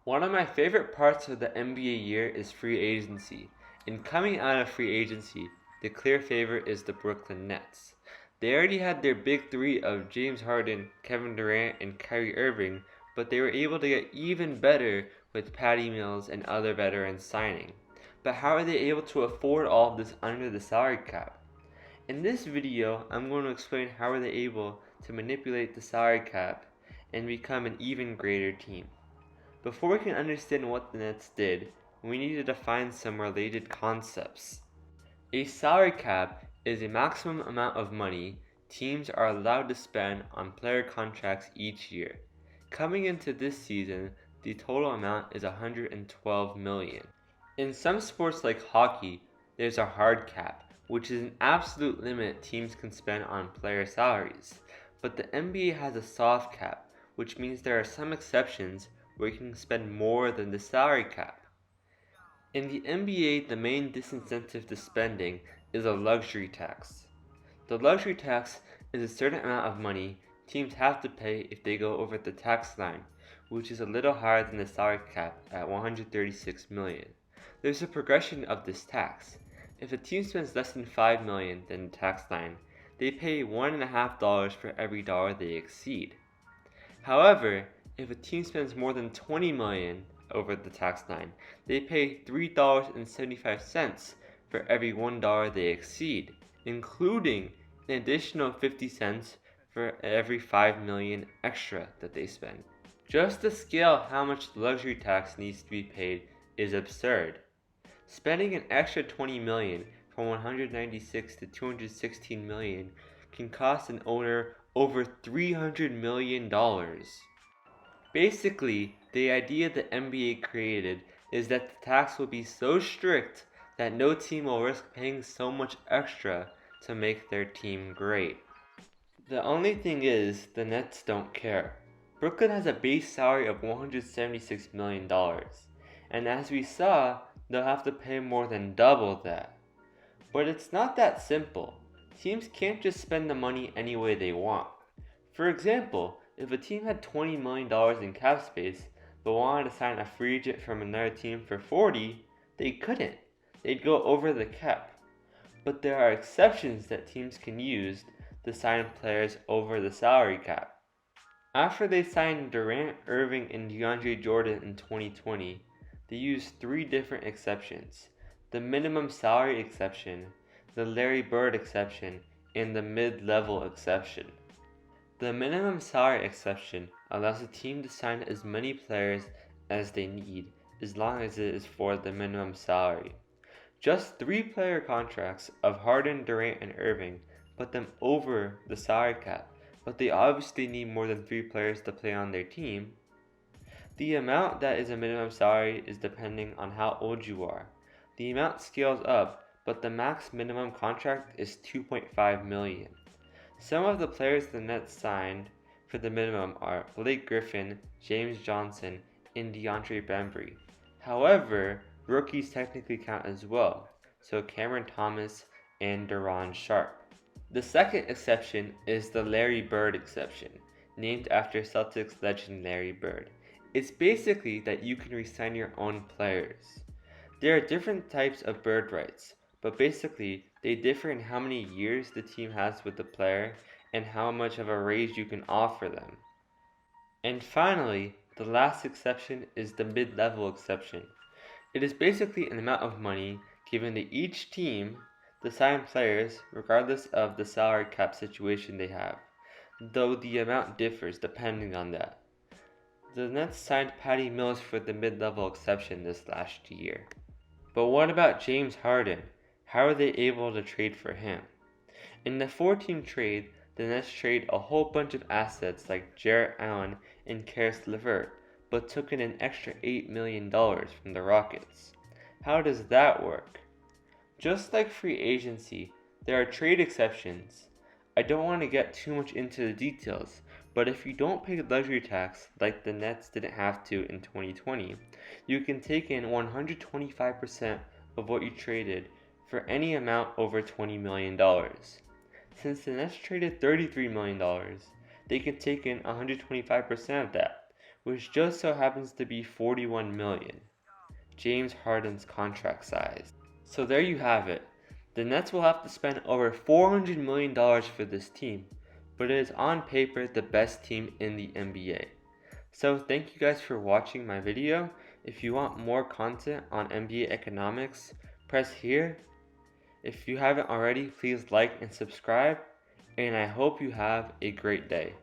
One of my favorite parts of the NBA year is free agency. And coming out of free agency, the clear favorite is the Brooklyn Nets. They already had their big three of James Harden, Kevin Durant, and Kyrie Irving, but they were able to get even better with Patty Mills and other veterans signing. But how are they able to afford all of this under the salary cap? In this video, I'm going to explain how are they able to manipulate the salary cap and become an even greater team. Before we can understand what the Nets did, we need to define some related concepts. A salary cap is a maximum amount of money teams are allowed to spend on player contracts each year. Coming into this season, the total amount is $112 million. In some sports like hockey, there's a hard cap, which is an absolute limit teams can spend on player salaries. But the NBA has a soft cap, which means there are some exceptions where you can spend more than the salary cap. In the NBA, the main disincentive to spending is a luxury tax. The luxury tax is a certain amount of money teams have to pay if they go over the tax line, which is a little higher than the salary cap at $136 million. There's a progression of this tax. If a team spends less than $5 million than the tax line, they pay $1.50 for every dollar they exceed. However, if a team spends more than $20 million over the tax line, they pay $3.75 for every $1 they exceed, including an additional 50 cents for every $5 million extra that they spend. Just to scale how much the luxury tax needs to be paid is absurd. Spending an extra $20 million from 196 to 216 million can cost an owner over $300 million. Basically, the idea the NBA created is that the tax will be so strict that no team will risk paying so much extra to make their team great. The only thing is, the Nets don't care. Brooklyn has a base salary of $176 million, and as we saw, they'll have to pay more than double that. But it's not that simple. Teams can't just spend the money any way they want. For example, if a team had $20 million in cap space but wanted to sign a free agent from another team for $40, they couldn't. They'd go over the cap. But there are exceptions that teams can use to sign players over the salary cap. After they signed Durant, Irving, and DeAndre Jordan in 2020, they used three different exceptions: the minimum salary exception, the Larry Bird exception, and the mid-level exception. The minimum salary exception allows a team to sign as many players as they need, as long as it is for the minimum salary. Just 3 player contracts of Harden, Durant, and Irving put them over the salary cap, but they obviously need more than 3 players to play on their team. The amount that is a minimum salary is depending on how old you are. The amount scales up, but the max minimum contract is $2.5 million. Some of the players the Nets signed for the minimum are Blake Griffin, James Johnson, and DeAndre Bembry. However, rookies technically count as well, so Cameron Thomas and Daron Sharp. The second exception is the Larry Bird exception, named after Celtics legend Larry Bird. It's basically that you can re-sign your own players. There are different types of bird rights, but basically they differ in how many years the team has with the player and how much of a raise you can offer them. And finally, the last exception is the mid-level exception. It is basically an amount of money given to each team to sign players regardless of the salary cap situation they have, though the amount differs depending on that. The Nets signed Patty Mills for the mid-level exception this last year. But what about James Harden? How are they able to trade for him? In the 4-team trade, the Nets traded a whole bunch of assets like Jarrett Allen and Caris LeVert, but took in an extra $8 million from the Rockets. How does that work? Just like free agency, there are trade exceptions. I don't want to get too much into the details, but if you don't pay luxury tax like the Nets didn't have to in 2020, you can take in 125% of what you traded for any amount over $20 million. Since the Nets traded $33 million, they can take in 125% of that, which just so happens to be $41 million, James Harden's contract size. So there you have it. The Nets will have to spend over $400 million for this team, but it is on paper the best team in the NBA. So thank you guys for watching my video. If you want more content on NBA economics, press here. If you haven't already, please like and subscribe, and I hope you have a great day.